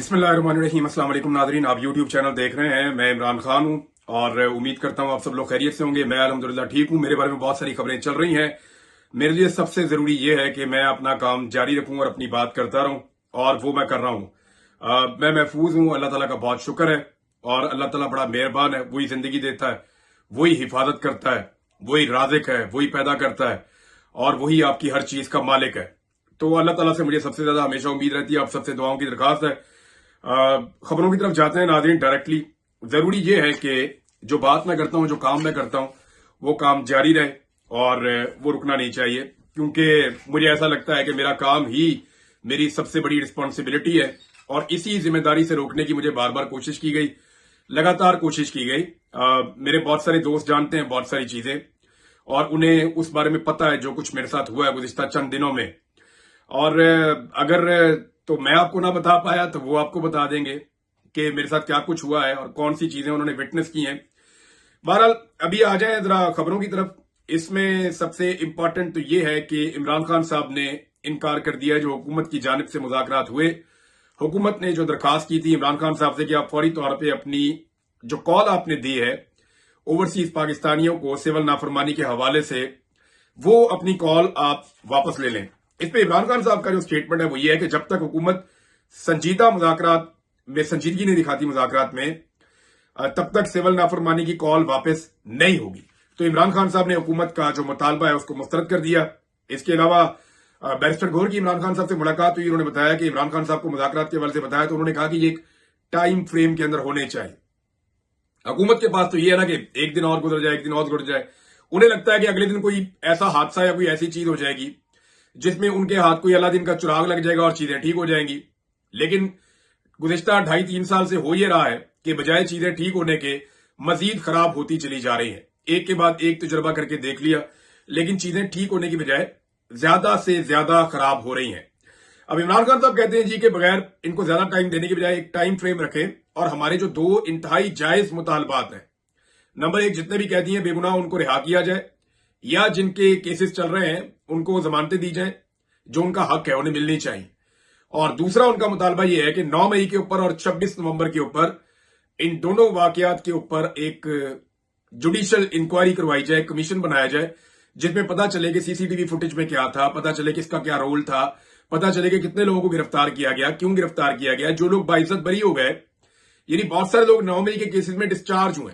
बिस्मिल्लाहिर्रहमानिर्रहीम। अस्सलाम वालेकुम नाज़रीन, आप यूट्यूब चैनल देख रहे हैं। मैं इमरान खान हूं और उम्मीद करता हूं आप सब लोग खैरियत से होंगे। मैं अल्हम्दुलिल्लाह ठीक हूं। मेरे बारे में बहुत सारी खबरें चल रही हैं। मेरे लिए सबसे जरूरी यह है कि मैं अपना काम जारी रखूं और अपनी बात करता रहूं, और वो मैं कर रहा हूं। मैं महफूज हूं, अल्लाह ताला का बहुत शुक्र है। और अल्लाह ताला बड़ा मेहरबान है। वही जिंदगी देता है, वही हिफाजत करता है, वही राज़िक है, वही पैदा करता है और वही आपकी हर चीज का मालिक है। तो अल्लाह ताला से मुझे सबसे ज्यादा हमेशा उम्मीद रहती है। आप सबसे दुआओं की दरखास्त है। खबरों की तरफ जाते हैं नाज़रीन डायरेक्टली। जरूरी यह है कि जो बात मैं करता हूं, जो काम मैं करता हूं, वो काम जारी रहे और वो रुकना नहीं चाहिए, क्योंकि मुझे ऐसा लगता है कि मेरा काम ही मेरी सबसे बड़ी रिस्पॉन्सिबिलिटी है। और इसी जिम्मेदारी से रोकने की मुझे बार बार कोशिश की गई, लगातार कोशिश की गई। मेरे बहुत सारे दोस्त जानते हैं बहुत सारी चीजें, और उन्हें उस बारे में पता है जो कुछ मेरे साथ हुआ है गुज़िश्ता चंद दिनों में। और अगर तो मैं आपको ना बता पाया तो वो आपको बता देंगे कि मेरे साथ क्या कुछ हुआ है और कौन सी चीजें उन्होंने विटनेस की हैं। बहरहाल अभी आ जाए जरा खबरों की तरफ। इसमें सबसे इंपॉर्टेंट तो ये है कि इमरान खान साहब ने इनकार कर दिया जो हुकूमत की जानिब से मुज़ाकरात हुए। हुकूमत ने जो दरखास्त की थी इमरान खान साहब से कि आप फौरी तौर पर अपनी जो कॉल आपने दी है ओवरसीज पाकिस्तानियों को सिविल नाफरमानी के हवाले से, वो अपनी कॉल आप वापस ले लें। इस पे इमरान खान साहब का जो स्टेटमेंट है वो ये है कि जब तक हुकूमत संजीदा मुज़ाकरात में संजीदगी नहीं दिखाती मुज़ाकरात में, तब तक सिविल नाफरमानी की कॉल वापस नहीं होगी। तो इमरान खान साहब ने हुकूमत का जो मुतालबा है उसको मुस्तरद कर दिया। इसके अलावा बैरिस्टर गौहर की इमरान खान साहब से मुलाकात हुई। उन्होंने बताया कि इमरान खान साहब को मुज़ाकरात के हवाले से बताया तो उन्होंने कहा कि ये एक टाइम फ्रेम के अंदर होने चाहिए। हुकूमत के पास तो ये है ना कि एक दिन और गुजर जाए, एक दिन और गुजर जाए। उन्हें लगता है कि अगले दिन कोई ऐसा हादसा या कोई ऐसी चीज हो जाएगी जिसमें उनके हाथ कोई अलादीन का चिराग लग जाएगा और चीजें ठीक हो जाएंगी। लेकिन गुज़िश्ता 2.5-3 साल से हो ये रहा है कि बजाय चीजें ठीक होने के मजीद खराब होती चली जा रही हैं। एक के बाद एक तजुर्बा करके देख लिया, लेकिन चीजें ठीक होने की बजाय ज्यादा से ज्यादा खराब हो रही हैं। अब इमरान खान साहब कहते हैं जी के बगैर इनको ज्यादा टाइम देने की बजाय एक टाइम फ्रेम रखें और हमारे जो दो इंतहाई जायज मुतालबात हैं, नंबर 1, जितने भी कैदी हैं बेगुनाह उनको रिहा किया जाए, या जिनके केसेस चल रहे हैं उनको जमानतें दी जाएं, जो उनका हक है उन्हें मिलनी चाहिए। और दूसरा उनका मुतालबा यह है कि 9 मई के ऊपर और 26 नवंबर के ऊपर इन दोनों वाकयात के ऊपर एक जुडिशियल इंक्वायरी करवाई जाए, कमीशन बनाया जाए, जिसमें पता चले कि सीसीटीवी फुटेज में क्या था, पता चले कि इसका क्या रोल था, पता चले कि कितने लोगों को गिरफ्तार किया गया, क्यों गिरफ्तार किया गया। जो लोग बाइज्जत बरी हो गए, यानी बहुत सारे लोग 9 मई के केसेस में डिस्चार्ज हुए,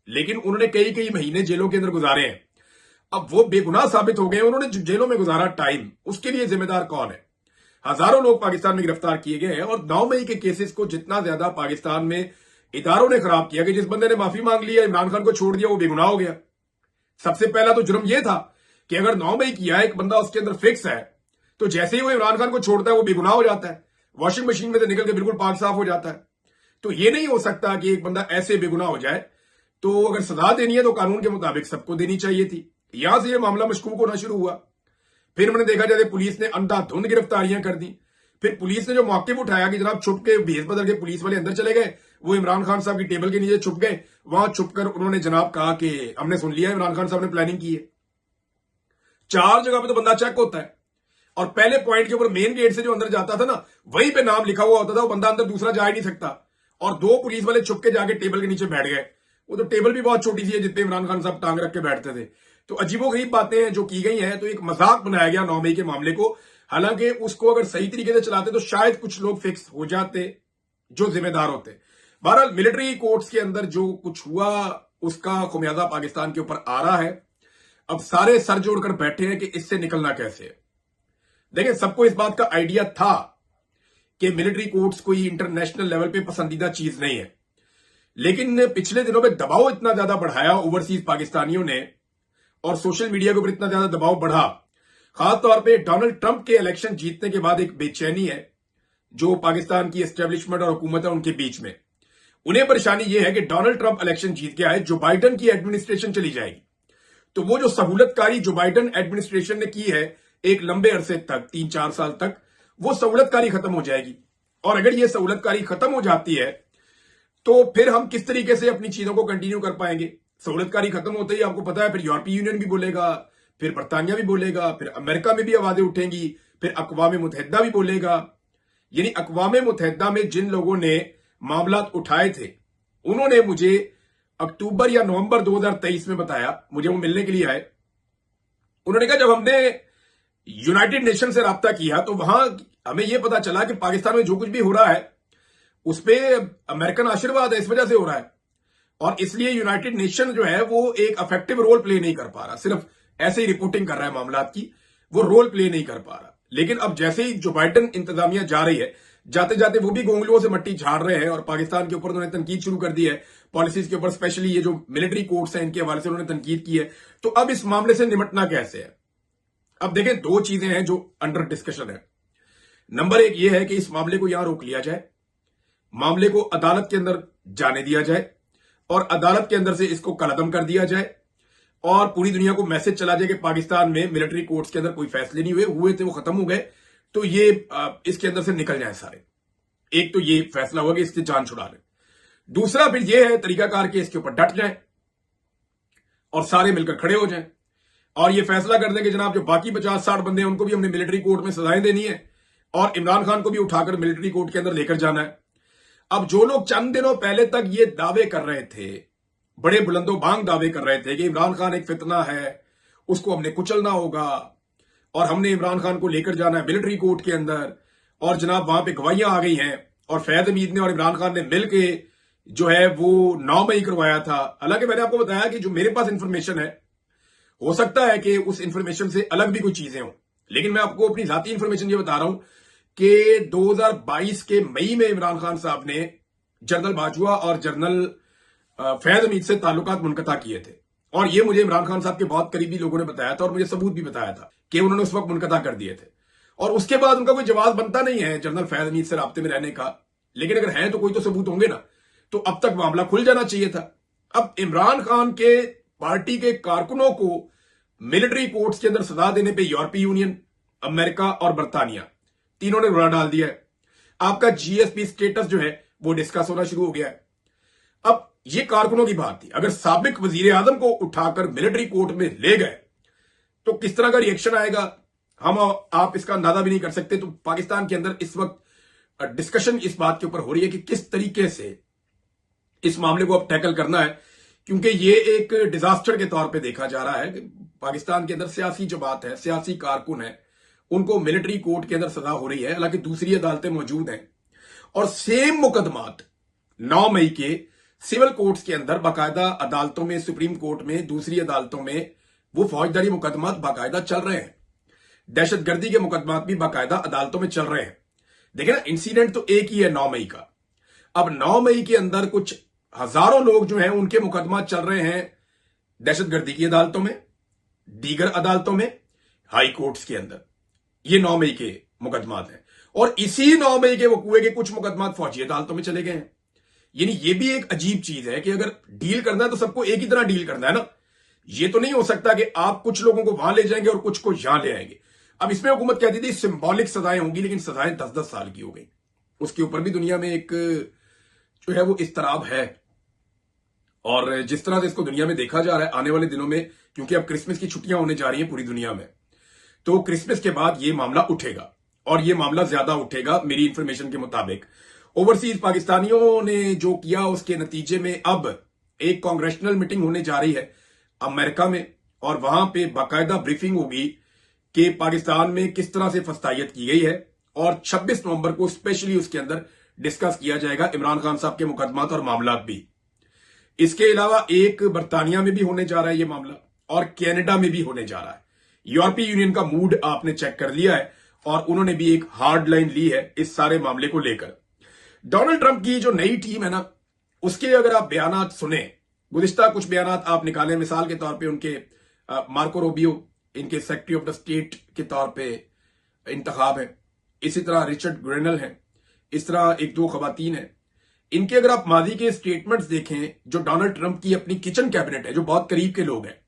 लेकिन उन्होंने कई कई महीने जेलों के अंदर गुजारे हैं। अब वो बेगुनाह साबित हो गए, उन्होंने जो जेलों में गुजारा टाइम, उसके लिए जिम्मेदार कौन है। हजारों लोग पाकिस्तान में गिरफ्तार किए गए हैं और 9 मई के केसेस को जितना ज्यादा पाकिस्तान में इदारों ने खराब किया कि जिस बंदे ने माफी मांग लिया, इमरान खान को छोड़ दिया, वो बेगुनाह हो गया। सबसे पहला तो जुर्म यह था कि अगर 9 मई किया एक बंदा उसके अंदर फिक्स है, तो जैसे ही वो इमरान खान को छोड़ता है वो बेगुनाह हो जाता है, वॉशिंग मशीन में से निकल के बिल्कुल पाक साफ हो जाता है। तो ये नहीं हो सकता कि एक बंदा ऐसे बेगुनाह हो जाए। तो अगर सजा देनी है तो कानून के मुताबिक सबको देनी चाहिए थी। यहां से यह मामला मशकूक होना शुरू हुआ। फिर मैंने देखा जैसे पुलिस ने अंधाधुंध गिरफ्तारियां कर दी। फिर पुलिस ने जो मौके उठाया कि जनाब छुप के भेस बदल के पुलिस वाले अंदर चले गए, वो इमरान खान साहब की टेबल के नीचे छुप गए। वहां छुपकर उन्होंने जनाब कहा कि हमने सुन लिया इमरान खान साहब ने प्लानिंग की है। 4 जगह पे तो बंदा चेक होता है और पहले पॉइंट के ऊपर मेन गेट से जो अंदर जाता था ना, वहीं पे नाम लिखा हुआ होता था, वो बंदा अंदर दूसरा जा ही नहीं सकता। और 2 पुलिस वाले छुप के जाके टेबल के नीचे बैठ गए। वो तो टेबल भी बहुत छोटी सी है जितने इमरान खान साहब टांग रख के बैठते थे। तो अजीबोगरीब बातें हैं जो की गई हैं। तो एक मजाक बनाया गया 9 मई के मामले को। हालांकि उसको अगर सही तरीके से चलाते तो शायद कुछ लोग फिक्स हो जाते जो जिम्मेदार होते। बहरहाल मिलिट्री कोर्ट्स के अंदर जो कुछ हुआ उसका खुमियाजा पाकिस्तान के ऊपर आ रहा है। अब सारे सर जोड़कर बैठे हैं कि इससे निकलना कैसे है। देखिए, सबको इस बात का आइडिया था कि मिलिट्री कोर्ट्स कोई इंटरनेशनल लेवल पे पसंदीदा चीज नहीं है, लेकिन पिछले दिनों में दबाव इतना ज्यादा बढ़ाया ओवरसीज पाकिस्तानियों ने और सोशल मीडिया के ऊपर इतना ज्यादा दबाव बढ़ा, खासतौर पे डोनाल्ड ट्रंप के इलेक्शन जीतने के बाद एक बेचैनी है जो पाकिस्तान की एस्टेब्लिशमेंट और हुकूमत है उनके बीच में। उन्हें परेशानी यह है कि डोनाल्ड ट्रंप इलेक्शन जीत के आए, जो बाइडन की एडमिनिस्ट्रेशन चली जाएगी, तो वो जो सहूलतकारी जो बाइडन एडमिनिस्ट्रेशन ने की है एक लंबे अरसे तक, 3-4 साल तक, वो सहूलतकारी खत्म हो जाएगी। और अगर ये सहूलतकारी खत्म हो जाती है तो फिर हम किस तरीके से अपनी चीजों को कंटिन्यू कर पाएंगे। सहूलतकारी खत्म होते ही आपको पता है फिर यूरोपीय यूनियन भी बोलेगा, फिर बरतानिया भी बोलेगा, फिर अमेरिका में भी आवाजें उठेंगी, फिर अक़वाम मुत्तहिदा भी बोलेगा। यानी अक़वाम मुत्तहिदा में जिन लोगों ने मामला उठाए थे, उन्होंने मुझे अक्टूबर या नवंबर 2023 में बताया, मुझे वो मिलने के लिए आए। उन्होंने कहा जब हमने यूनाइटेड नेशन से राब्ता किया तो वहां हमें यह पता चला कि पाकिस्तान में जो कुछ भी हो रहा है उस पर अमेरिकन आशीर्वाद है, इस वजह से हो रहा है, और इसलिए यूनाइटेड नेशन जो है वो एक इफेक्टिव रोल प्ले नहीं कर पा रहा, सिर्फ ऐसे ही रिपोर्टिंग कर रहा है मामलात की, वो रोल प्ले नहीं कर पा रहा। लेकिन अब जैसे ही जो बाइडेन इंतजामिया जा रही है, जाते जाते वो भी गोंगलुओं से मट्टी झाड़ रहे हैं और पाकिस्तान के ऊपर उन्होंने तनकीद शुरू कर दी है, पॉलिसीज के ऊपर, स्पेशली ये जो मिलिट्री कोर्ट्स हैं इनके हवाले से उन्होंने तनकीद की है। तो अब इस मामले से निपटना कैसे है? अब देखें, दो चीजें हैं जो अंडर डिस्कशन है। नंबर एक ये है कि इस मामले को यहां रोक लिया जाए, मामले को अदालत के अंदर जाने दिया जाए और अदालत के अंदर से इसको कलअदम कर दिया जाए और पूरी दुनिया को मैसेज चला जाए कि पाकिस्तान में मिलिट्री कोर्ट्स के अंदर कोई फैसले नहीं हुए थे, वो खत्म हो गए, तो ये इसके अंदर से निकल जाए सारे। एक तो ये फैसला होगा कि इसकी जान छुड़ा ले। दूसरा फिर ये है तरीकाकार के इसके ऊपर डट जाए और सारे मिलकर खड़े हो जाएं और ये फैसला कर दें कि जनाब जो बाकी 50-60 बंदे हैं उनको भी हमने मिलिट्री कोर्ट में सजाएं देनी है और इमरान खान को भी उठाकर मिलिट्री कोर्ट के अंदर लेकर जाना है। अब जो लोग चंद दिनों पहले तक ये दावे कर रहे थे, बड़े बुलंदो बांग दावे कर रहे थे कि इमरान खान एक फितना है, उसको हमने कुचलना होगा और हमने इमरान खान को लेकर जाना है मिलिट्री कोर्ट के अंदर, और जनाब वहां पे गवाहियां आ गई हैं और फैद हमीद ने और इमरान खान ने मिलकर जो है वो 9 मई करवाया था। हालांकि मैंने आपको बताया कि जो मेरे पास इंफॉर्मेशन है, हो सकता है कि उस इंफॉर्मेशन से अलग भी कुछ चीजें हों, लेकिन मैं आपको अपनी जाती इंफॉर्मेशन ये बता रहा हूं कि 2022 के मई में इमरान खान साहब ने जनरल बाजवा और जनरल फैज हमीद से ताल्लुकात मुनक़ता किए थे और ये मुझे इमरान खान साहब के बहुत करीबी लोगों ने बताया था और मुझे सबूत भी बताया था कि उन्होंने उस वक्त मुनक़ता कर दिए थे। और उसके बाद उनका कोई जवाब बनता नहीं है जनरल फैज हमीद से राब्ते में रहने का, लेकिन अगर है तो कोई तो सबूत होंगे ना, तो अब तक मामला खुल जाना चाहिए था। अब इमरान खान के पार्टी के कारकुनों को मिलिट्री कोर्ट्स के अंदर सजा देने पे यूरोपीय यूनियन, अमेरिका और बर्तानिया तीनों ने रुला डाल दिया है। आपका जीएसपी स्टेटस जो है वो डिस्कस होना शुरू हो गया है। अब ये कारकुनों की बात थी, अगर साबिक वजीर आजम को उठाकर मिलिट्री कोर्ट में ले गए तो किस तरह का रिएक्शन आएगा हम आप इसका अंदाजा भी नहीं कर सकते। तो पाकिस्तान के अंदर इस वक्त डिस्कशन इस बात के ऊपर हो रही है कि किस तरीके से इस मामले को अब टैकल करना है, क्योंकि ये एक डिजास्टर के तौर पे देखा जा रहा है कि पाकिस्तान के अंदर सियासी जमात है, सियासी कारकुन है, उनको मिलिट्री कोर्ट के अंदर सजा हो रही है, हालांकि दूसरी अदालतें मौजूद हैं और सेम मुकदमात 9 मई के सिविल कोर्ट्स के अंदर बाकायदा अदालतों में, सुप्रीम कोर्ट में, दूसरी अदालतों में वो फौजदारी मुकदमात बाकायदा चल रहे हैं, दहशतगर्दी के मुकदमात भी बाकायदा अदालतों में चल रहे हैं। देखिए ना, इंसिडेंट तो एक ही है 9 मई का। अब 9 मई के अंदर कुछ हजारों लोग जो हैं उनके मुकदमा चल रहे हैं दहशतगर्दी की अदालतों में, दीगर अदालतों में, हाई कोर्ट्स के अंदर। ये 9 मई के मुकदमात हैं और इसी 9 मई के वकूए के कुछ मुकदमात फौजी अदालतों में चले गए हैं। यानी ये भी एक अजीब चीज है कि अगर डील करना है तो सबको एक ही तरह डील करना है ना। ये तो नहीं हो सकता कि आप कुछ लोगों को वहां ले जाएंगे और कुछ को यहां ले आएंगे। अब इसमें हुकूमत कहती थी सिंबॉलिक सजाएं होंगी, लेकिन सजाएं 10-10 साल की हो गई। उसके ऊपर भी दुनिया में एक जो है वो इस्तराब है और जिस तरह से इसको दुनिया में देखा जा रहा है आने वाले दिनों में, क्योंकि अब क्रिसमस की छुट्टियां होने जा रही हैं पूरी दुनिया में, तो क्रिसमस के बाद ये मामला उठेगा और ये मामला ज्यादा उठेगा मेरी इंफॉर्मेशन के मुताबिक। ओवरसीज पाकिस्तानियों ने जो किया उसके नतीजे में अब एक कांग्रेशनल मीटिंग होने जा रही है अमेरिका में और वहां पे बाकायदा ब्रीफिंग होगी कि पाकिस्तान में किस तरह से फस्तायत की गई है और 26 नवंबर को स्पेशली उसके अंदर डिस्कस किया जाएगा इमरान खान साहब के मुकदमात और मामला भी। इसके अलावा एक बर्तानिया में भी होने जा रहा है ये मामला और कनाडा में भी होने जा रहा है। यूरोपीय यूनियन का मूड आपने चेक कर लिया है और उन्होंने भी एक हार्ड लाइन ली है इस सारे मामले को लेकर। डोनाल्ड ट्रंप की जो नई टीम है ना, उसके अगर आप बयानात सुने, गुज़िश्ता कुछ बयानात आप निकालें, मिसाल के तौर पे उनके मार्को रूबियो इनके सेक्रेटरी ऑफ द स्टेट के तौर पे इंतखाब है, इसी तरह रिचर्ड ग्रेनल है, इस तरह एक दो खवातीन है। इनके अगर आप माजी के स्टेटमेंट्स देखें जो डोनाल्ड ट्रंप की अपनी किचन कैबिनेट है, जो बहुत करीब के लोग हैं,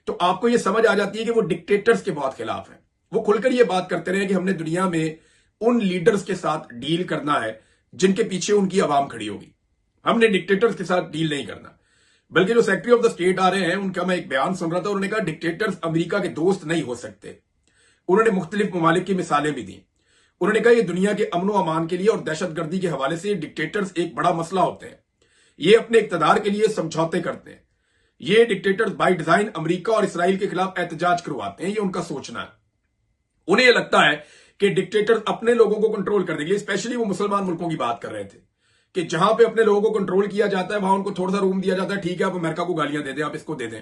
तो आपको यह समझ आ जाती है कि वो डिक्टेटर्स के बहुत खिलाफ है। वो खुलकर ये बात करते रहे कि हमने दुनिया में उन लीडर्स के साथ डील करना है जिनके पीछे उनकी आवाम खड़ी होगी, हमने डिक्टेटर्स के साथ डील नहीं करना। बल्कि जो सेक्रेटरी ऑफ द स्टेट आ रहे हैं उनका मैं एक बयान सुन रहा था, उन्होंने कहा डिक्टेटर्स अमेरिका के दोस्त नहीं हो सकते। उन्होंने मुख्तलिफ ममालिक की मिसालें भी दी। उन्होंने कहा, ये दुनिया के अमनो अमान के लिए और दहशतगर्दी के हवाले से डिक्टेटर्स एक बड़ा मसला होते हैं। ये अपने इक्तदार के लिए समझौते करते हैं। ये डिक्टेटर्स बाय डिजाइन अमेरिका और इसराइल के खिलाफ एहतजाज करवाते हैं। ये उनका सोचना है। उन्हें यह लगता है कि डिक्टेटर्स अपने लोगों को कंट्रोल कर देंगे। स्पेशली वो मुसलमान मुल्कों की बात कर रहे थे कि जहां पे अपने लोगों को कंट्रोल किया जाता है वहां उनको थोड़ा सा रूम दिया जाता है। ठीक है, आप अमेरिका को गालियां दे दें, आप इसको दे दें।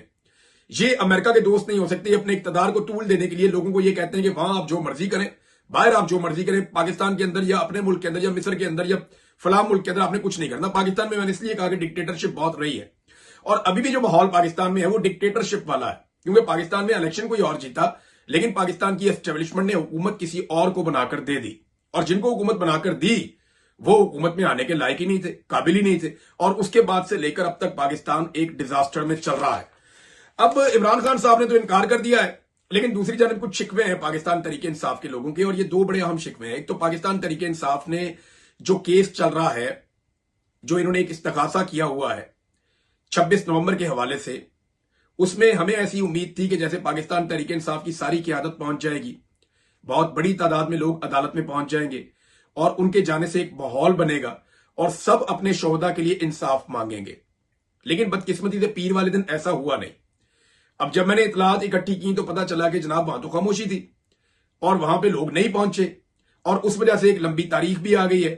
ये अमेरिका के दोस्त नहीं हो सकते। अपने इक्तदार को टूल देने के लिए लोगों को ये कहते हैं कि वहां आप जो मर्जी करें, बाहर आप जो मर्जी करें, पाकिस्तान के अंदर या अपने मुल्क के अंदर या मिस्र के अंदर या फलां मुल्क के अंदर आपने कुछ नहीं करना। पाकिस्तान में मैंने इसलिए कहा कि डिक्टेटरशिप बहुत रही है और अभी भी जो माहौल पाकिस्तान में है वो डिक्टेटरशिप वाला है, क्योंकि पाकिस्तान में इलेक्शन कोई और जीता, लेकिन पाकिस्तान की एस्टेब्लिशमेंट ने हुकूमत किसी और को बनाकर दे दी और जिनको हुकूमत बनाकर दी वो हुकूमत में आने के लायक ही नहीं थे, काबिल ही नहीं थे। और उसके बाद से लेकर अब तक पाकिस्तान एक डिजास्टर में चल रहा है। अब इमरान खान साहब ने तो इनकार कर दिया है, लेकिन दूसरी जानब कुछ शिकवे हैं पाकिस्तान तरीके इंसाफ के लोगों के, और ये दो बड़े अहम शिकवे हैं। एक तो पाकिस्तान तरीके इंसाफ ने जो केस चल रहा है, जो इन्होंने एक इस्तगासा किया हुआ है 26 नवंबर के हवाले से, उसमें हमें ऐसी उम्मीद थी कि जैसे पाकिस्तान तरीके इंसाफ की सारी क़यादत पहुंच जाएगी, बहुत बड़ी तादाद में लोग अदालत में पहुंच जाएंगे और उनके जाने से एक माहौल बनेगा और सब अपने शोहदा के लिए इंसाफ मांगेंगे। लेकिन बदकिस्मती से पीर वाले दिन ऐसा हुआ नहीं। अब जब मैंने इतलात इकट्ठी की तो पता चला कि जनाब वहां तो खामोशी थी और वहां पे लोग नहीं पहुंचे और उस वजह से एक लंबी तारीख भी आ गई है।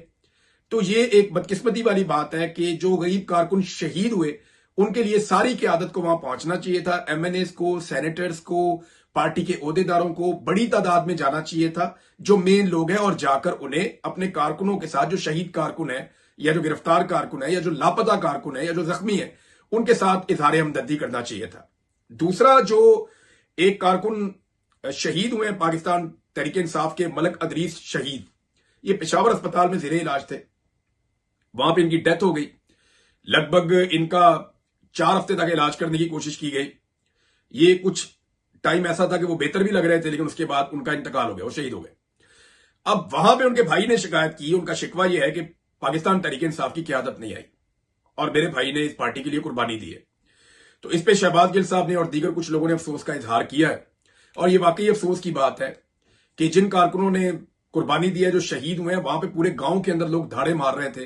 तो ये एक बदकिस्मती वाली बात है कि जो गरीब कारकुन शहीद हुए उनके लिए सारी क़यादत को वहां पहुंचना चाहिए था। एमएनएस को, सेनेटर्स को, पार्टी के ओहदेदारों को बड़ी तादाद में जाना चाहिए था, जो मेन लोग हैं, और जाकर उन्हें अपने कारकुनों के साथ, जो शहीद कारकुन है या जो गिरफ्तार कारकुन है या जो लापता कारकुन है या जो जख्मी है, उनके साथ इजहार हमदर्दी करना चाहिए था। दूसरा, जो एक कारकुन शहीद हुए हैं पाकिस्तान तहरीक इंसाफ के, मलक अदरीस शहीद, ये पेशावर अस्पताल में ज़ेरे इलाज थे, वहां पर इनकी डेथ हो गई। लगभग इनका 4 हफ्ते तक इलाज करने की कोशिश की गई। ये कुछ टाइम ऐसा था कि वो बेहतर भी लग रहे थे, लेकिन उसके बाद उनका इंतकाल हो गया, वो शहीद हो गए। अब वहां पे उनके भाई ने शिकायत की। उनका शिकवा यह है कि पाकिस्तान तहरीक इंसाफ की क़यादत नहीं आई और मेरे भाई ने इस पार्टी के लिए कुर्बानी दी है। तो इस पे शहबाज गिल साहब ने और दीगर कुछ लोगों ने अफसोस का इजहार किया है और ये वाकई अफसोस की बात है कि जिन कारकुनों ने कुर्बानी दी है, जो शहीद हुए हैं, वहां पे पूरे गांव के अंदर लोग धाड़े मार रहे थे।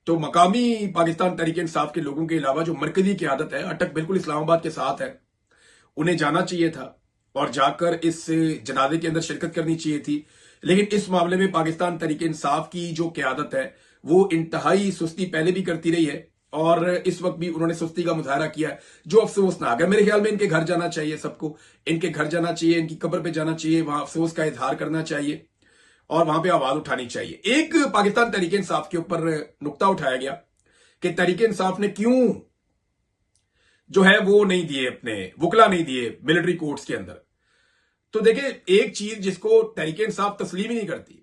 तो मकामी पाकिस्तान तहरीक इंसाफ के लोगों के अलावा जो मरकजी क़यादत है, अटक बिल्कुल इस्लामाबाद के साथ है, उन्हें जाना चाहिए था और जाकर इस जनाजे के अंदर शिरकत करनी चाहिए थी। लेकिन इस मामले में पाकिस्तान तहरीक इंसाफ की जो क़यादत है वो इंतहाई सुस्ती पहले भी करती रही है और इस वक्त भी उन्होंने सुस्ती का मुजाहरा किया है, जो अफसोसनाक है। मेरे ख्याल में इनके घर जाना चाहिए, सबको इनके घर जाना चाहिए, इनकी कब्र पे जाना चाहिए, वहां अफसोस का इजहार करना चाहिए और वहां पे आवाज उठानी चाहिए। एक पाकिस्तान तहरीक इंसाफ के ऊपर नुक्ता उठाया गया कि तहरीक इंसाफ ने क्यों जो है वो नहीं दिए, अपने वकला नहीं दिए मिलिट्री कोर्ट्स के अंदर। तो देखिए, एक चीज जिसको तहरीक इंसाफ तस्लीम ही नहीं करती,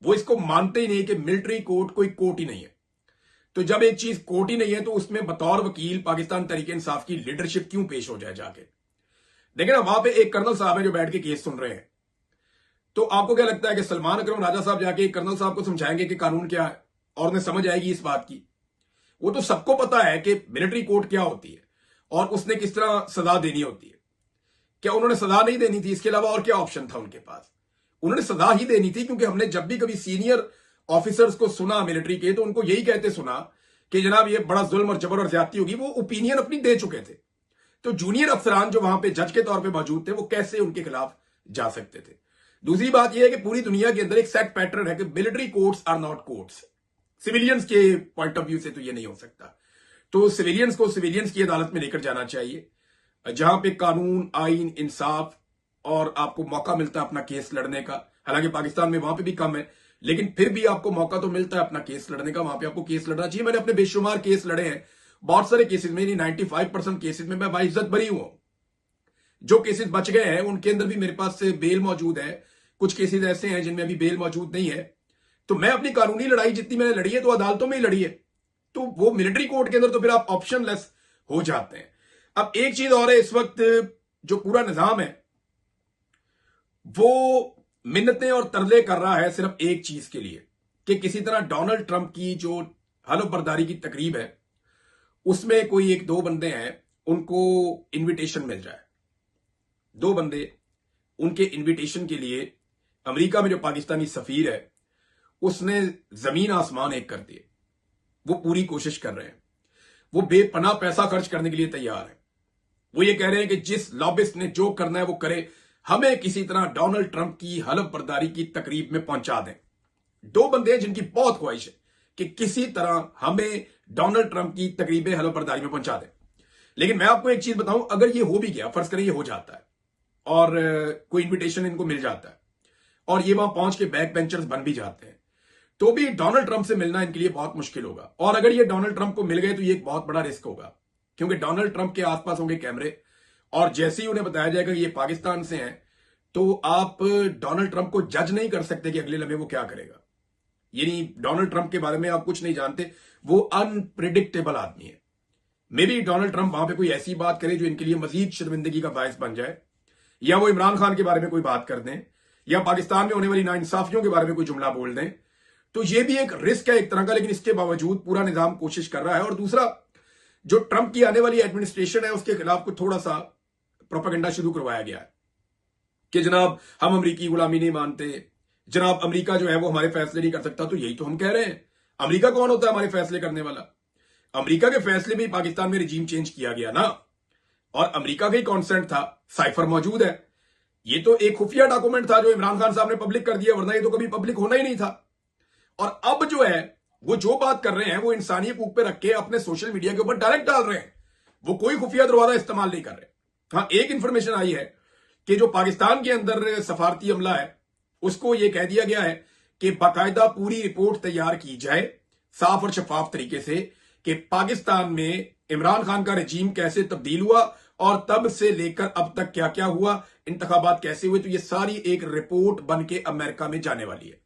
वो इसको मानते ही नहीं कि मिलिट्री कोर्ट कोई कोर्ट ही नहीं है। तो जब एक चीज कोर्ट ही नहीं है तो उसमें बतौर वकील पाकिस्तान तहरीक इंसाफ की लीडरशिप क्यों पेश हो जाए जाके। देखिए ना, वहां पे एक कर्नल साहब है जो बैठ के केस सुन रहे हैं। तो आपको क्या लगता है कि सलमान अकरम राजा साहब जाके कर्नल साहब को समझाएंगे कि कानून क्या है और उन्हें समझ आएगी इस बात की? वो तो सबको पता है कि मिलिट्री कोर्ट क्या होती है और उसने किस तरह सजा देनी होती है। क्या उन्होंने सजा नहीं देनी थी? इसके अलावा और क्या ऑप्शन था उनके पास? उन्होंने सजा ही देनी थी, क्योंकि हमने जब भी कभी सीनियर ऑफिसर्स को सुना मिलिट्री के, तो उनको यही कहते सुना कि जनाब ये बड़ा जुल्म और जबर और ज्यादती होगी। वो ओपिनियन अपनी दे चुके थे। तो जूनियर अफसरान जो वहां पे जज के तौर पे मौजूद थे, वो कैसे उनके खिलाफ जा सकते थे? दूसरी बात यह है कि पूरी दुनिया के अंदर एक सेट पैटर्न है कि military courts are not courts. Civilians के पॉइंट ऑफ व्यू से तो ये नहीं हो सकता। तो सिविलियंस को सिविलियंस की अदालत में लेकर जाना चाहिए, जहां पे कानून, आइन, इंसाफ और आपको मौका मिलता है अपना केस लड़ने का। हालांकि पाकिस्तान में वहां पे भी कम है, लेकिन फिर भी आपको मौका तो मिलता है अपना केस लड़ने का। वहां पे आपको केस लड़ना चाहिए। मैंने अपने बेशुमार केस लड़े हैं, बहुत सारे केसेस में, 95% केसेस में मैं बाइज्जत बरी हूं। जो केसेस बच गए हैं उनके अंदर भी मेरे पास बेल मौजूद है। कुछ केसेस ऐसे हैं जिनमें अभी बेल मौजूद नहीं है। तो मैं अपनी कानूनी लड़ाई जितनी मैंने लड़ी है तो अदालतों में ही लड़ी है। तो वो मिलिट्री कोर्ट के अंदर तो फिर आप ऑप्शनलेस हो जाते हैं। अब एक चीज और है, इस वक्त जो पूरा निजाम है वो मिन्नतें और तरले कर रहा है सिर्फ एक चीज के लिए, कि किसी तरह डोनाल्ड ट्रंप की जो हलफ बर्दारी की तकरीब है उसमें कोई एक दो बंदे हैं उनको इनविटेशन मिल जाए। दो बंदे उनके इनविटेशन के लिए अमेरिका में जो पाकिस्तानी सफीर है उसने जमीन आसमान एक कर दिए। वो पूरी कोशिश कर रहे हैं, वो बेपनाह पैसा खर्च करने के लिए तैयार है। वो ये कह रहे हैं कि जिस लॉबिस्ट ने जो करना है वो करे, हमें किसी तरह डोनाल्ड ट्रंप की हलफ बर्दारी की तकरीब में पहुंचा दें। दो बंदे हैं जिनकी बहुत ख्वाहिश है कि किसी तरह हमें डोनाल्ड ट्रंप की तकरीब हलफ बर्दारी में पहुंचा दें। लेकिन मैं आपको एक चीज बताऊं, अगर ये हो भी गया, फर्ज करें ये हो जाता है और कोई इन्विटेशन इनको मिल जाता है और ये वहां पहुंच के बैक बेंचर्स बन भी जाते हैं, तो भी डोनाल्ड ट्रंप से मिलना इनके लिए बहुत मुश्किल होगा। और अगर ये डोनाल्ड ट्रंप को मिल गए तो ये एक बहुत बड़ा रिस्क होगा, क्योंकि डोनाल्ड ट्रंप के आसपास होंगे कैमरे और जैसे ही उन्हें बताया जाएगा कि ये पाकिस्तान से हैं, तो आप डोनाल्ड ट्रंप को जज नहीं कर सकते कि अगले लम्हे वो क्या करेगा। यानी डोनाल्ड ट्रंप के बारे में आप कुछ नहीं जानते, वो अनप्रिडिक्टेबल आदमी है। मे बी डोनाल्ड ट्रंप वहां पे कोई ऐसी बात करे जो इनके लिए मजीद शर्मिंदगी का बायस बन जाए, या वो इमरान खान के बारे में कोई बात कर दें, या पाकिस्तान में होने वाली नाइंसाफियों के बारे में कोई जुमला बोल दें। तो ये भी एक रिस्क है एक तरह का, लेकिन इसके बावजूद पूरा निजाम कोशिश कर रहा है। और दूसरा, जो ट्रंप की आने वाली एडमिनिस्ट्रेशन है उसके खिलाफ कुछ थोड़ा सा प्रोपेगेंडा शुरू करवाया गया है कि जनाब हम अमरीकी गुलामी नहीं मानते, जनाब अमेरिका जो है वो हमारे फैसले नहीं कर सकता। तो यही तो हम कह रहे हैं, अमेरिका कौन होता है हमारे फैसले करने वाला? अमेरिका के फैसले में पाकिस्तान में रिजीम चेंज किया गया ना, और अमेरिका का ही कॉन्सेंट था, साइफर मौजूद है। ये तो एक खुफिया डॉक्यूमेंट था जो इमरान खान साहब ने पब्लिक कर दिया, वरना ये तो कभी पब्लिक होना ही नहीं था। और अब जो है वो जो बात कर रहे हैं वो इंसानी हकूक पे रख के अपने सोशल मीडिया के ऊपर डायरेक्ट डाल रहे हैं, वो कोई खुफिया दरवाजा इस्तेमाल नहीं कर रहे। हाँ, एक इंफॉर्मेशन आई है कि जो पाकिस्तान के अंदर सफारती अमला है उसको यह कह दिया गया है कि बाकायदा पूरी रिपोर्ट तैयार की जाए साफ और शफाफ तरीके से कि पाकिस्तान में इमरान खान का रजीम कैसे तब्दील हुआ और तब से लेकर अब तक क्या क्या हुआ, इंतखाबात कैसे हुए। तो ये सारी एक रिपोर्ट बन के अमेरिका में जाने वाली है,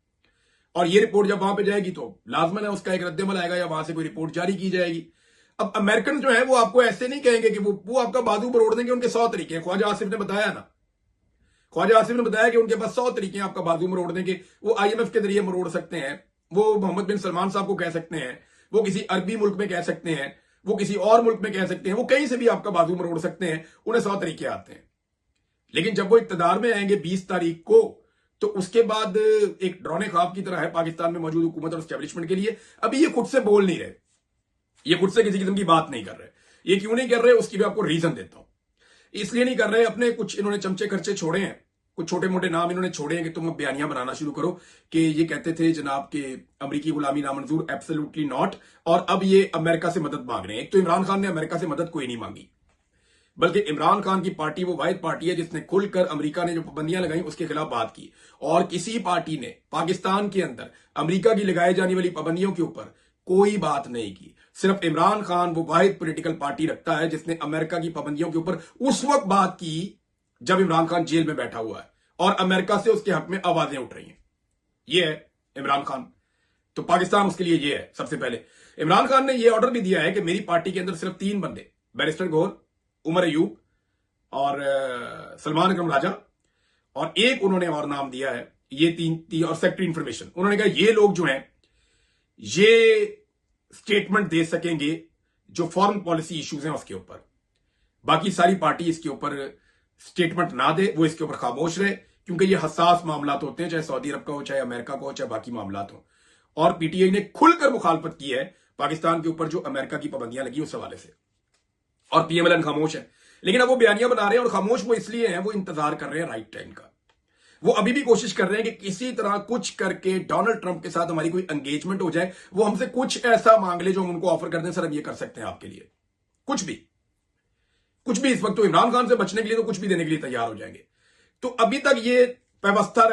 और ये रिपोर्ट जब वहां पे जाएगी तो लाजमन है उसका एक रद्दमल आएगा या वहां से कोई रिपोर्ट जारी की जाएगी। अब अमेरिकन जो है वो आपको ऐसे नहीं कहेंगे कि वो आपका बाजू मरोड़ देंगे। उनके 100 तरीके हैं, ख्वाजा आसिफ ने बताया ना, ख्वाजा आसिफ ने बताया कि उनके पास 100 तरीके हैं आपका बाजू मरोड़ देंगे। वो IMF के जरिए मरोड़ सकते हैं, वो मोहम्मद बिन सलमान साहब को कह सकते हैं, वो किसी अरबी मुल्क में कह सकते हैं, वो किसी और मुल्क में कह सकते हैं, वो कहीं से भी आपका बाजू मरोड़ सकते हैं। उन्हें 100 तरीके आते हैं। लेकिन जब वो इक्तदार में आएंगे 20 तारीख को, तो उसके बाद एक डरौने ख्वाब की तरह है पाकिस्तान में मौजूद हुकूमत और एस्टेब्लिशमेंट के लिए। अभी ये खुद से बोल नहीं रहे, ये खुद से किसी किस्म की बात नहीं कर रहे। ये क्यों नहीं कर रहे उसकी भी आपको रीजन देता हूं। इसलिए नहीं कर रहे, अपने कुछ इन्होंने चमचे खर्चे छोड़े हैं, कुछ छोटे मोटे नाम इन्होंने छोड़े हैं कि तुम अब बयानियां बनाना शुरू करो कि ये कहते थे जनाब के अमेरिकी गुलामी नामंजूर, एब्सोल्युटली नॉट। और अब ये अमेरिका से मदद मांग रहे हैं। एक तो इमरान खान ने अमेरिका से मदद कोई नहीं मांगी, बल्कि इमरान खान की पार्टी वो वाहिद पार्टी है जिसने खुलकर अमेरिका ने जो पाबंदियां लगाई उसके खिलाफ बात की। और किसी पार्टी ने पाकिस्तान के अंदर अमेरिका की लगाई जाने वाली पाबंदियों के ऊपर कोई बात नहीं की। सिर्फ इमरान खान वो वाहिद पॉलिटिकल पार्टी रखता है जिसने अमेरिका की पाबंदियों के ऊपर उस वक्त बात की जब इमरान खान जेल में बैठा हुआ है और अमेरिका से उसके हक में आवाजें उठ रही हैं। ये है इमरान खान। तो पाकिस्तान उसके लिए ये है। सबसे पहले इमरान खान ने यह ऑर्डर भी दिया है कि मेरी पार्टी के अंदर सिर्फ 3 बंदे, बैरिस्टर गौहर, उमर अयूब और सलमान अकरम राजा, और एक उन्होंने और नाम दिया है, ये तीन और सेक्रेटरी इंफॉर्मेशन। उन्होंने कहा ये लोग जो हैं ये स्टेटमेंट दे सकेंगे जो फॉरेन पॉलिसी इश्यूज हैं उसके ऊपर। बाकी सारी पार्टी इसके ऊपर स्टेटमेंट ना दे, वो इसके ऊपर खामोश रहे, क्योंकि ये हसास मामला होते हैं, चाहे सऊदी अरब का हो, चाहे अमेरिका का हो, चाहे बाकी मामला हो। और पीटीआई ने खुलकर मुखालफत की है पाकिस्तान के ऊपर जो अमेरिका की पाबंदियां लगी उस हवाले से, और PMLN खामोश है। लेकिन अब वो बयानियां बना रहे हैं, और खामोश वो इसलिए हैं, वो इंतजार कर रहे हैं राइट टाइम का। वो अभी भी कोशिश कर रहे हैं कि किसी तरह कुछ करके डोनाल्ड ट्रंप के साथ हमारी कोई एंगेजमेंट हो जाए, वो हमसे कुछ ऐसा मांग ले जो हम उनको ऑफर कर दें, सर हम ये कर सकते हैं आपके लिए, कुछ भी इस वक्त तो इमरान खान से बचने के लिए तो कुछ भी देने के लिए तैयार हो जाएंगे। तो अभी तक ये व्यवस्था